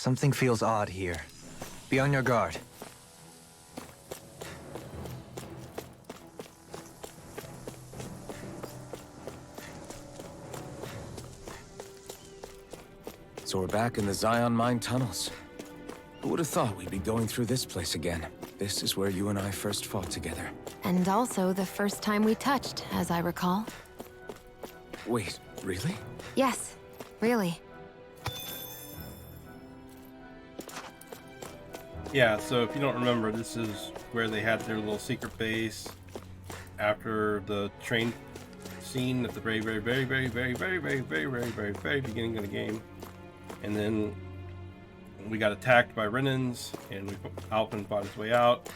Something feels odd here. Be on your guard. So we're back in the Zion Mine tunnels. Who would have thought we'd be going through this place again? This is where you and I first fought together. And also the first time we touched, as I recall. Wait, really? Yes, really. Yeah, so if you don't remember, this is where they had their little secret base after the train scene at the very beginning of the game. And then we got attacked by Renans, and Alpin fought his way out,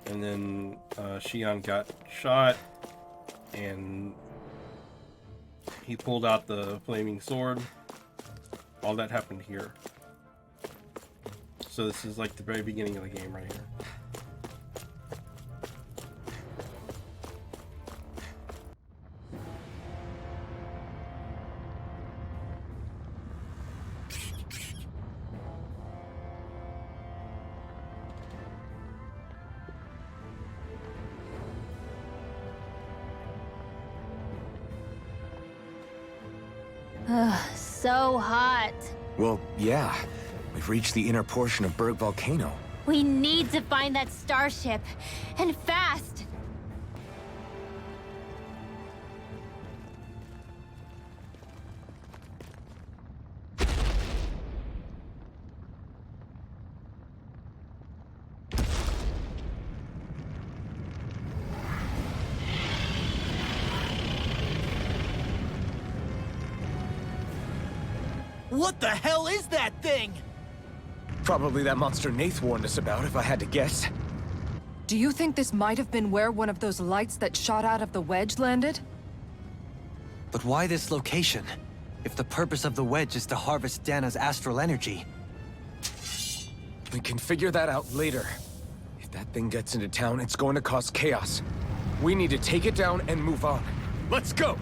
and then Xion got shot, and he pulled out the flaming sword. All that happened here. So this is like the very beginning of the game right here. So hot. Well, yeah. We've reached the inner portion of Berg Volcano. We need to find that starship. And fast. What the hell is that thing? Probably that monster Nath warned us about, if I had to guess. Do you think this might have been where one of those lights that shot out of the wedge landed? But why this location? If the purpose of the wedge is to harvest Dana's astral energy. We can figure that out later. If that thing gets into town, it's going to cause chaos. We need to take it down and move on. Let's go!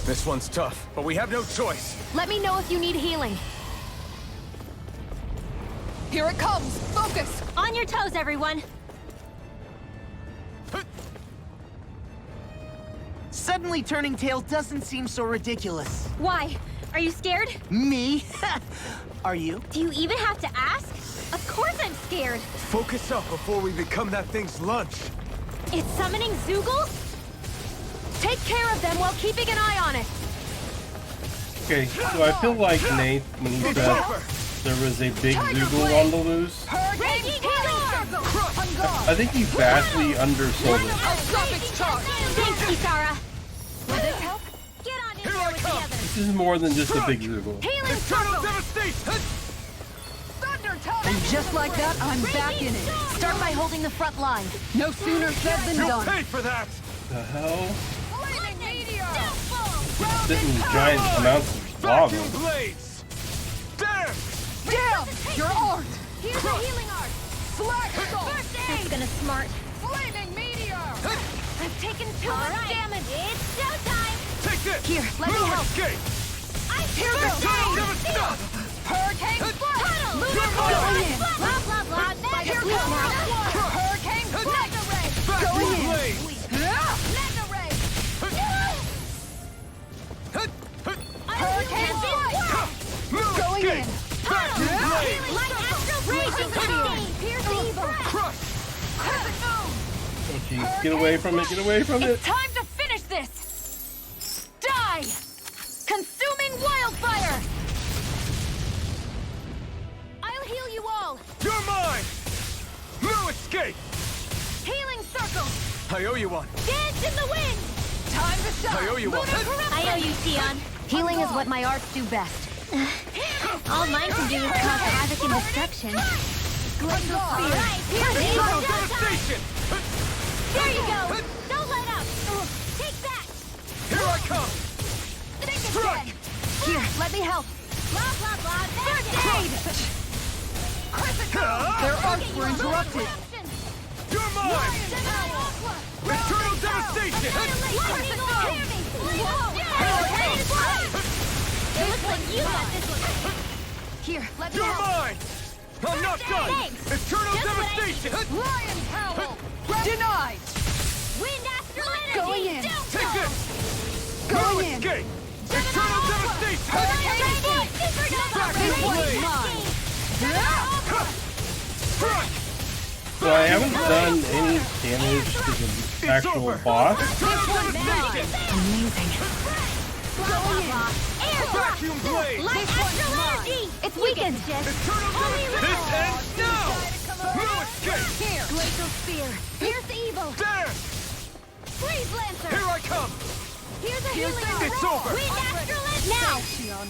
This one's tough, but we have no choice. Let me know if you need healing. Here it comes! Focus! On your toes, everyone. Suddenly turning tail doesn't seem so ridiculous. Why? Are you scared? Me? Are you? Do you even have to ask? Of course I'm scared. Focus up before we become that thing's lunch. It's summoning Zoogles? Take care of them while keeping an eye on it. Okay, so I feel like Nate, when he said there was a big Zoogle on the loose, I think he vastly undersold it. Thanks, Kisara. Will this help? Get on in there with the others. This is more than just a big Zoogle. Healing circle. And just like that, I'm back in it. Start by holding the front line. No sooner said than done. Pay for that! The hell? Sitting giant amounts of lava. Blades! Damn! Damn! You're armed! Here's the healing art. That's gonna smart. Flaming meteor! I've taken too much damage. It's showtime. Take this! Here, let me help. Escape! Here's the Never stop! Hurricane Blast! Going in. Blah, blah, blah. Here comes Hurricane Mega Ray! Going in! Blades! Mega Ray! Hurricane Blast! Going in! Like astral raging today. Pierce the evil. Crush! Oh jeez, get away from it, get away from it. It's time to finish this! Die! Consuming wildfire! I'll heal you all. You're mine! No escape! Healing circle. I owe you one. Dance in the wind. Time to shine! I owe you one. I owe you, Sion. Healing is what my arts do best. All mine can do is cause havoc and destruction. Glacial All Spear! right, here's the evil. Devastation! There you go. Don't let up. Take that. Here I come! Strike! Here, let me help. Blah, blah, blah. First Aid! Their arts were interrupted. You're mine! Eternal devastation! Lightning orb! It looks like you got this one. Here, let me You're help. mine! I'm not done! Thanks. Eternal Just what I devastation! Lion's howl. Denied. Wind astral energy! Going in. Don't Take go. this! Going No in. escape! Eternal devastation! This one's mine. Strike! So I haven't done any damage to the actual boss. Eternal devastation! Amazing. Vacuum blade! Light astral energy! It's weakened, Jess. Eternal devastation! This ends now! No escape! Here. Glacial spear. Pierce evil. There! Freeze lancer. Here I come! Here's a healing orb. It's over! Wind astral energy. Now.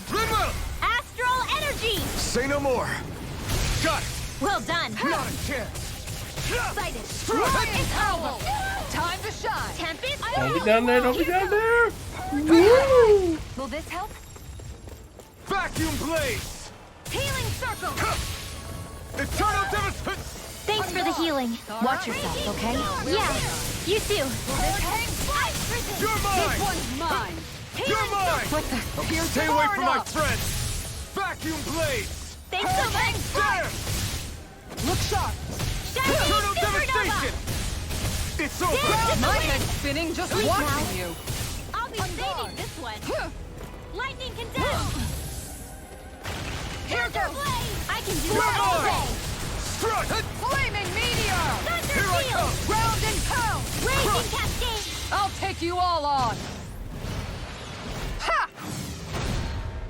Revolt! Astral energy. Say no more! Got it! Well done. Not a chance! Excited. It's owl. Time to shine. Tempest. Don't be down there, don't be down there! Woo! Will this help? Vacuum blaze! Healing circle. Eternal devastation! Thanks for the healing. Watch yourself, okay? Yeah, you too. You're This mine! one's mine. You're mine! What the? Here's Stay the away from my up. friends! Vacuum blaze! Thanks so much. There! Look sharp. Eternal Shining supernova. devastation! It's over! My head's spinning just Sweet watching now. you. I'll be saving this one. Lightning condemned. Here Thunder goes. blade. I can do You're it all mine. day. Strike! Flaming meteor. Thunder Here I field. come! Round and pound. Raging cascade. I'll take you all on. Ha!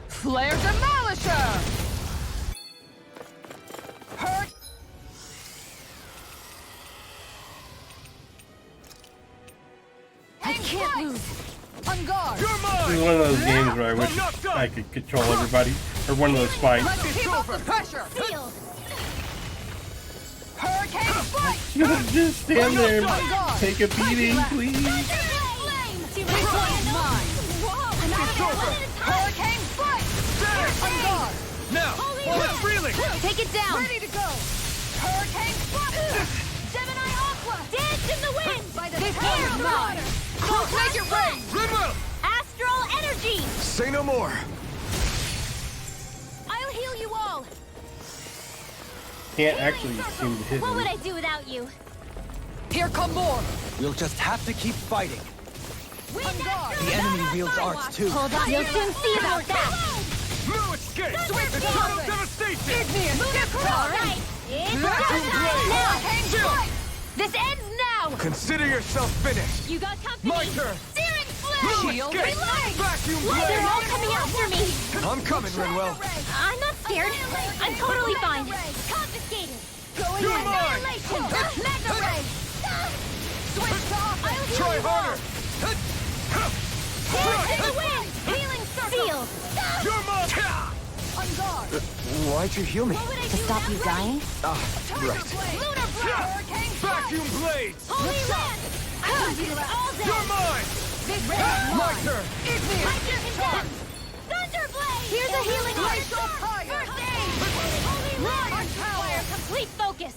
Flare demolisher. Hurt. I can't lose. On guard. You're mine! This is one of those games where I I'm wish not done. I could control everybody. Or one of those fights. Let's keep up the pressure. Seal. Hurricane strike. Just stand there and On guard. take a beating, please. Flame. This one's mine. It's over! Hurricane strike. On guard. Now! While it's reeling! Take it down. Ready to go. Hurricane strike. Gemini Aqua. Dance in the wind. By the power of mine. Make it rain. Revolt! Astral energy. Say no more! I'll heal you all. Can't actually seem to hit What would me. I do without you? Here come more. We'll just have to keep fighting. Wind guard. astral The enemy energy. wields arts too. Hold on. You'll soon see about that. No escape! Switch Eternal down. devastation! Give me a stiff All power. right. It's Vacuum time blade. now. Hurricane Chill. strike. This ends now. Consider yourself finished! You got company. My turn. Searing No flame. Shield. escape! Relax. Vacuum They're blade! all coming after me. I'm coming, Renwell! I'm not scared. I'm totally fine. Confiscated. Going You're in. mine! Mega ray. Switch to offense. I'll heal Try you harder! all. In the wind. Healing circle. Seal. You're mine! On guard. Why'd you heal me? What would I To do stop you without dying? Ah, Tiger right. blade. Lunar blade. Hurricane strike. Vacuum blades! Holy land. I can do it all day. You're mine! This My one's mine. turn! Igneous Lightning discharge. condemned. Thunder blade. Here's a healing Glacial orb. fire. First aid. Holy land. Lion power. Fire complete focus.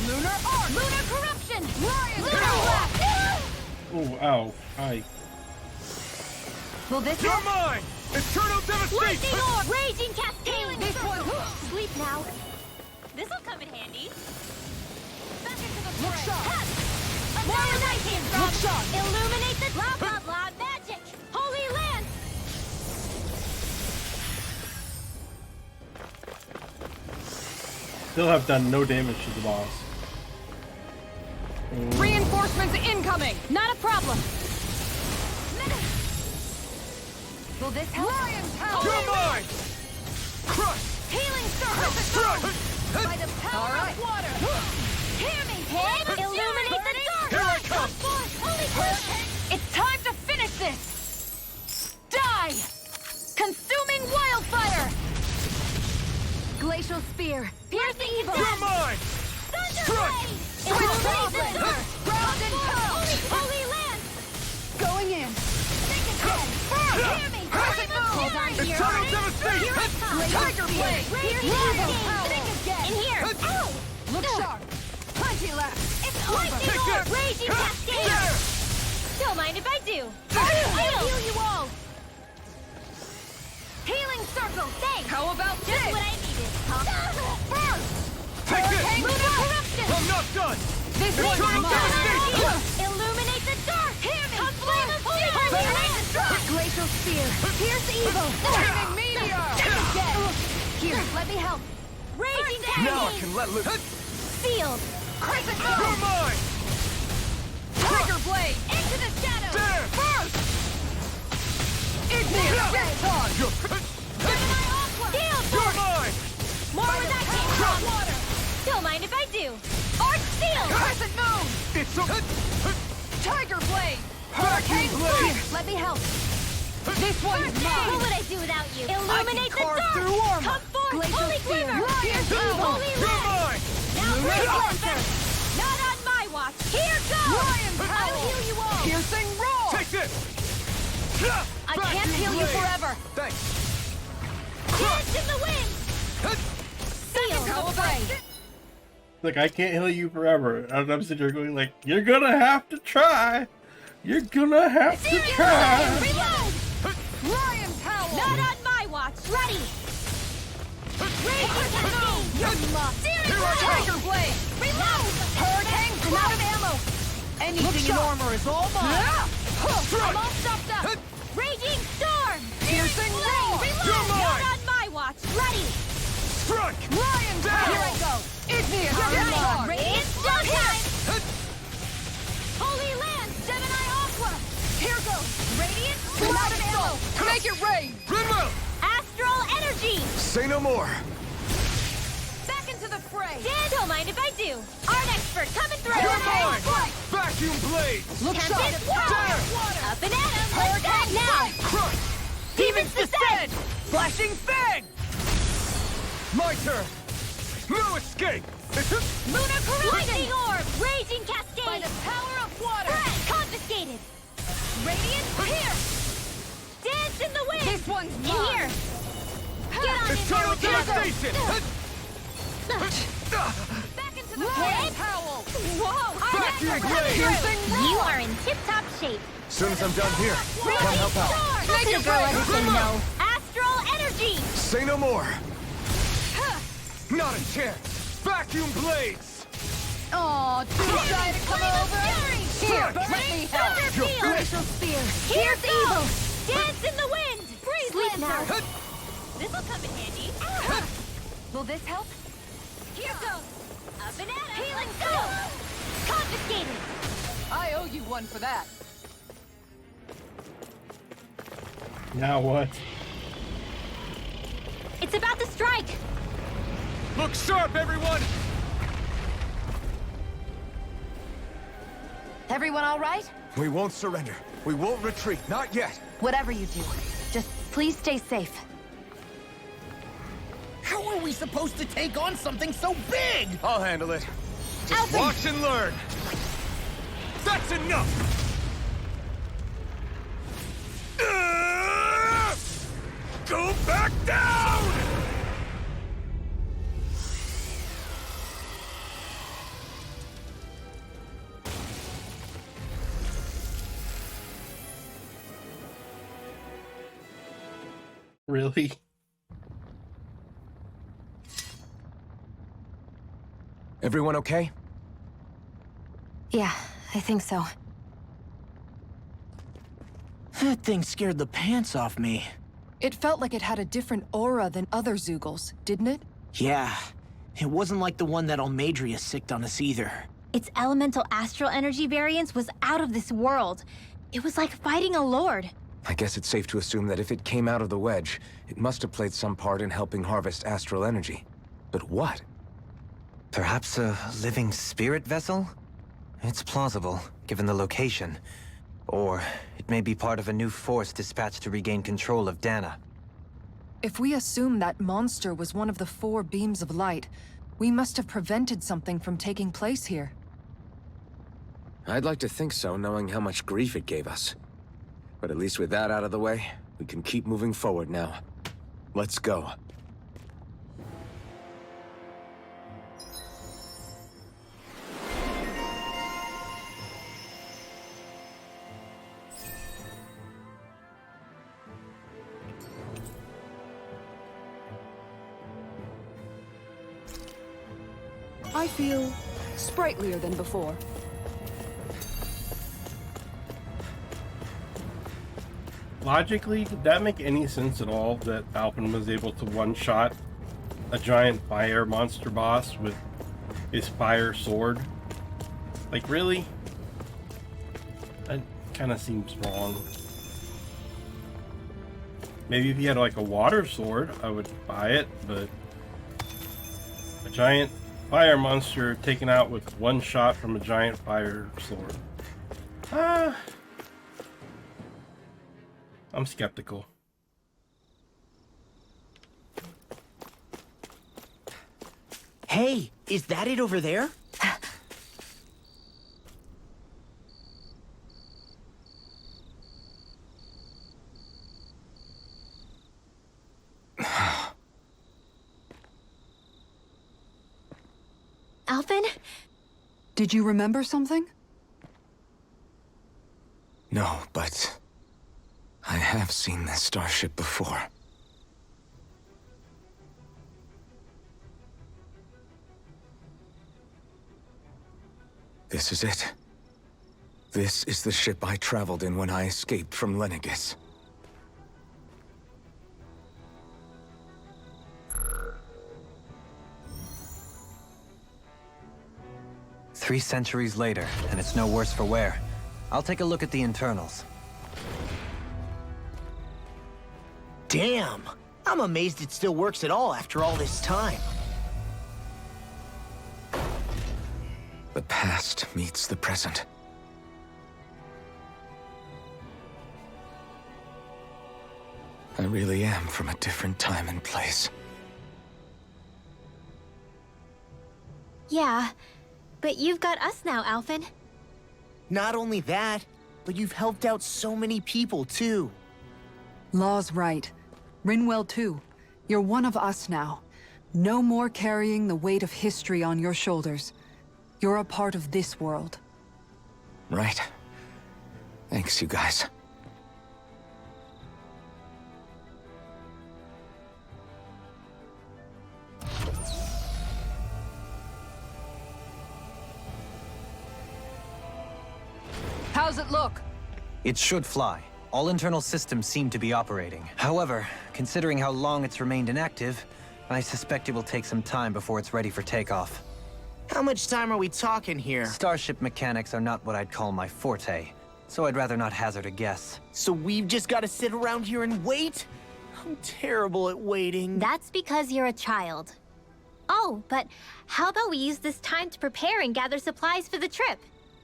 Lunar arc. Lunar corruption. Lion Lunar power. blast. Oh, ow. Hi. Will this You're help? mine! Eternal devastation! Lightning orb. Raging cascade. This one. Sleep now. This'll come in handy. Look sharp. More lightning from. Look sharp. Illuminate the blah blah blah magic. Holy land. Still have done no damage to the boss. Reinforcements incoming. Not a problem. Will this help? Lion power. You're mine! Crush! Healing circle. Strike! By the power of water. Hear me. Hit. Illuminate the dark. Here I come! Holy push. It's time to finish this. Die. Consuming wildfire. Glacial spear. Pierce the evil. You're mine! Thunder Strike! blade. Switch Illuminate the offense. dark. Round and pound. Holy land. Going in. Think again. Hear me. Hold on here. Eternal devastation! Here it comes. Tiger blade. Pierce the Ryboflavin. cascade. Think again. In here. Ow. Look sharp. Plenty left. It's Lightning orb! Raging cascade! Don't mind if I do. I'll heal you all! Healing circle! Thanks! How about Just this? what I needed, huh? Take this! Lunar corruption! I'm not done! This one's Eternal mine! devastation! Illuminate the dark! Hear me! Come flame of fury! Glacial spear! Pierce evil! Flaming meteor! Dead! Here, let me help! Raging Now I cascade! can let loose. Sealed! Crescent You're moon! mine! Tiger blade! Into the shadows! There! First! Igneous Deton! Gemini Aqua! Sealed! You're mine! More where that came from! Water! Don't mind if I do. Arch sealed! Crescent moon! It's a... Tiger blade! Hurricane blade! Let me help! This one's What mine! would I do without you? Illuminate the carve dark! through armor. Come forth, Glacial holy spear. quiver! Pierce Pierce evil. holy You're land! mine! Now break Lunar it back! Not on my watch! Here goes! Lion I'll power. heal you all! Piercing roar! Take this! I can't heal you forever! Thanks. Dance in the wind! Sealed! How about Like, I can't heal you forever. And I'm sitting here going like, you're gonna have to try. You're gonna have to try. Reload! Lion power! Not on my watch! Ready! Raging cascade! Serious Tiger blade! Reload! Hurricane! I'm out of ammo! Anything in armor is all mine. I'm all stopped up! Raging storm! Piercing roar! Reload! You're mine! Not on my watch! Ready! Strike! Lion power! Here I go! Igneous Deton! Radiant showtime! Holy land! Gemini Aqua! Here goes! Radiant I'm out of Storm! ammo! Make it rain! Rinwell! Astral energy! Say no more. Back into the fray! Dan, don't mind if I do. Art expert coming through! You're mine! Strike! Vacuum blades! Look sharp! Tempest power! Up and at 'em! Let's go now! Crush! Demons descend! Flashing fang! My turn! No escape! Lunar corruption! Lightning orb! Raging cascade! By the power of water! Threat confiscated! Radiant pierce! Dance in the wind! This one's in mine! here! Get on in there Eternal with your devastation! Back into the Head. flame howl! Whoa! Art Vacuum expert blade! coming through! You are in tip-top shape! Soon as I'm done here, come help out. Sword! Make it Girl, rain. anything, no. Astral energy! Say no more. Not a chance. Vacuum blades! Aw, too shy to come over! Here, let me help! Thunder field! Glacial spear! Here's evil! Dance in the wind! Freeze Sleep now! lancer! This'll come in handy. Will this help? Here goes! Up and at 'em! Healing go! Confiscated! I owe you one for that. Now what? It's about to strike! Look sharp, everyone! Everyone all right? We won't surrender. We won't retreat. Not yet. Whatever you do, just please stay safe. How are we supposed to take on something so big? I'll handle it. Just watch and learn. That's enough! Go back down! Really? Everyone okay? Yeah, I think so. That thing scared the pants off me. It felt like it had a different aura than other Zeugles, didn't it? Yeah, it wasn't like the one that Almadria sicked on us either. Its elemental astral energy variance was out of this world. It was like fighting a lord. I guess it's safe to assume that if it came out of the wedge, it must have played some part in helping harvest astral energy. But what? Perhaps a living spirit vessel? It's plausible, given the location. Or it may be part of a new force dispatched to regain control of Dana. If we assume that monster was one of the 4 beams of light, we must have prevented something from taking place here. I'd like to think so, knowing how much grief it gave us. But at least with that out of the way, we can keep moving forward now. Let's go. I feel sprightlier than before. Logically, did that make any sense at all that Alphen was able to one-shot a giant fire monster boss with his fire sword? Like, really? That kind of seems wrong. Maybe if he had like a water sword, I would buy it, but a giant fire monster taken out with one shot from a giant fire sword. I'm skeptical. Hey, is that it over there? Alphen? Did you remember something? No, but I have seen this starship before. This is it. This is the ship I traveled in when I escaped from Lenegis. Three centuries later, and it's no worse for wear. I'll take a look at the internals. Damn! I'm amazed it still works at all after all this time. The past meets the present. I really am from a different time and place. Yeah, but you've got us now, Alphen. Not only that, but you've helped out so many people, too. Law's right. Rinwell too. You're one of us now. No more carrying the weight of history on your shoulders. You're a part of this world. Right. Thanks, you guys. How's it look? It should fly. All internal systems seem to be operating. However, considering how long it's remained inactive, I suspect it will take some time before it's ready for takeoff. How much time are we talking here? Starship mechanics are not what I'd call my forte, so I'd rather not hazard a guess. So we've just got to sit around here and wait? I'm terrible at waiting. That's because you're a child. Oh, but how about we use this time to prepare and gather supplies for the trip?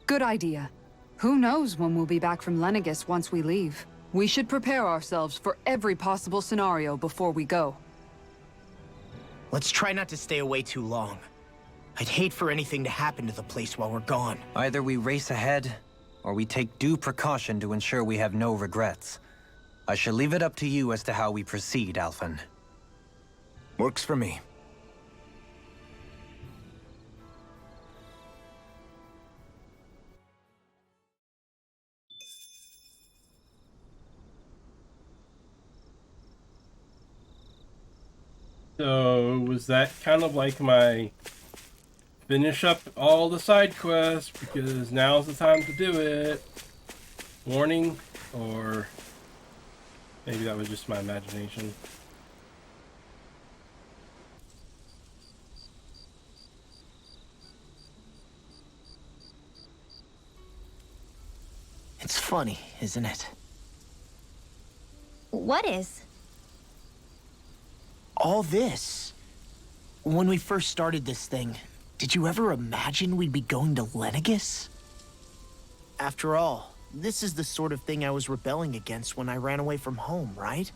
Good idea. Who knows when we'll be back from Lenegis once we leave? We should prepare ourselves for every possible scenario before we go. Let's try not to stay away too long. I'd hate for anything to happen to the place while we're gone. Either we race ahead, or we take due precaution to ensure we have no regrets. I shall leave it up to you as to how we proceed, Alphen. Works for me. So, was that kind of like my finish up all the side quests because now's the time to do it warning? Or maybe that was just my imagination. It's funny, isn't it? What is? All this. When we first started this thing, did you ever imagine we'd be going to Lenegis? After all, this is the sort of thing I was rebelling against when I ran away from home, right?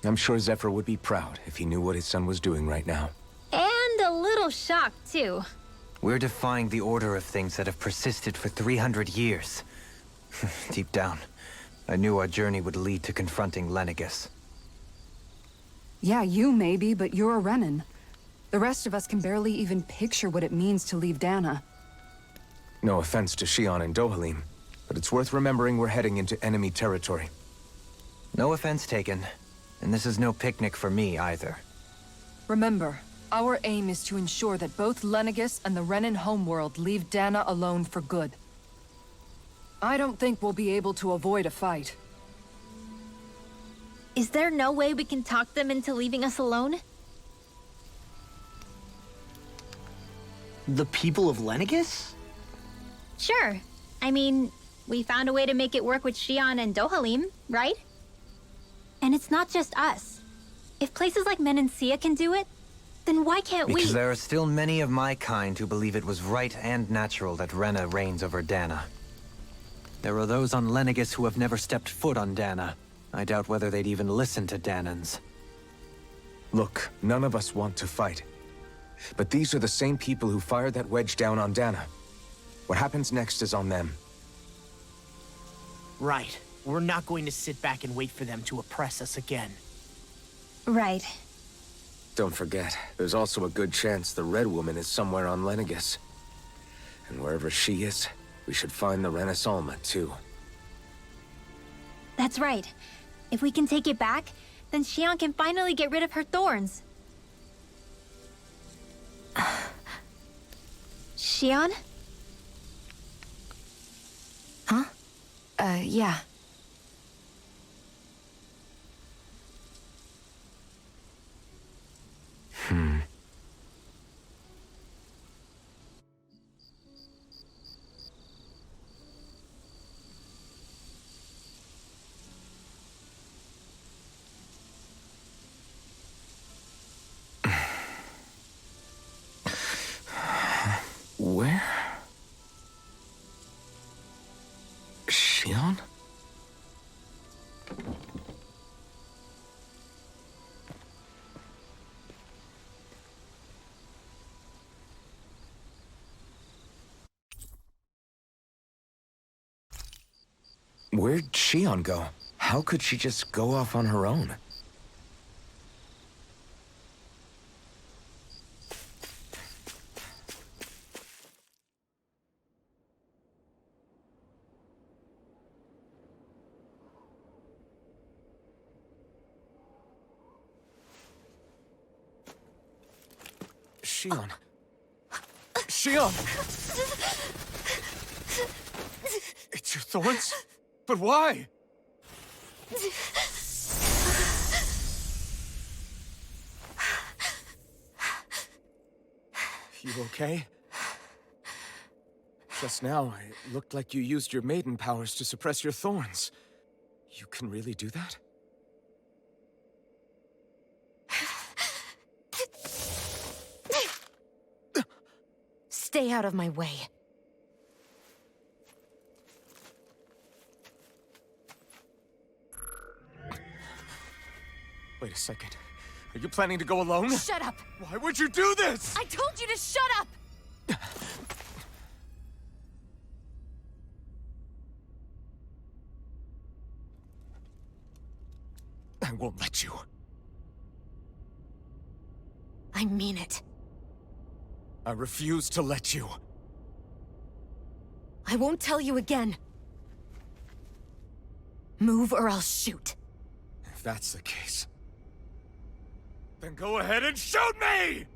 I'm sure Zephyr would be proud if he knew what his son was doing right now. And a little shocked, too. We're defying the order of things that have persisted for 300 years. Deep down, I knew our journey would lead to confronting Lenegis. Yeah, you maybe, but you're a Renan. The rest of us can barely even picture what it means to leave Dana. No offense to Shion and Dohalim, but it's worth remembering we're heading into enemy territory. No offense taken, and this is no picnic for me either. Remember, Our aim is to ensure that both Lenegis and the Renan homeworld leave Dana alone for good. I don't think we'll be able to avoid a fight. Is there no way we can talk them into leaving us alone? The people of Lenegis? Sure. I mean, we found a way to make it work with Xion and Dohalim, right? And it's not just us. If places like Menancia can do it, then why can't we? Because there are still many of my kind who believe it was right and natural that Rena reigns over Dana. There are those on Lenegis who have never stepped foot on Dana. I doubt whether they'd even listen to Danans. Look, none of us want to fight. But these are the same people who fired that wedge down on Dana. What happens next is on them. Right. We're not going to sit back and wait for them to oppress us again. Right. Don't forget, there's also a good chance the Red Woman is somewhere on Lenegis. And wherever she is, we should find the Renaissance too. That's right. If we can take it back, then Xion can finally get rid of her thorns. Xion? Huh? Yeah. Where? Xion? Where'd Xion go? How could she just go off on her own? Xion. Xion! It's your thorns? But why? You okay? Just now, it looked like you used your maiden powers to suppress your thorns. You can really do that? Stay out of my way. Wait a second. Are you planning to go alone? Shut up! Why would you do this? I told you to shut up! I won't let you. I mean it. I refuse to let you. I won't tell you again. Move or I'll shoot. If that's the case, then go ahead and shoot me!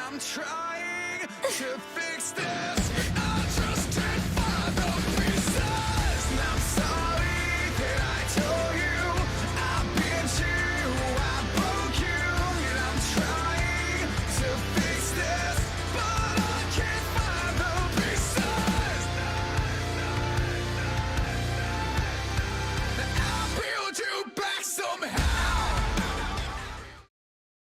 I'm trying to fix this.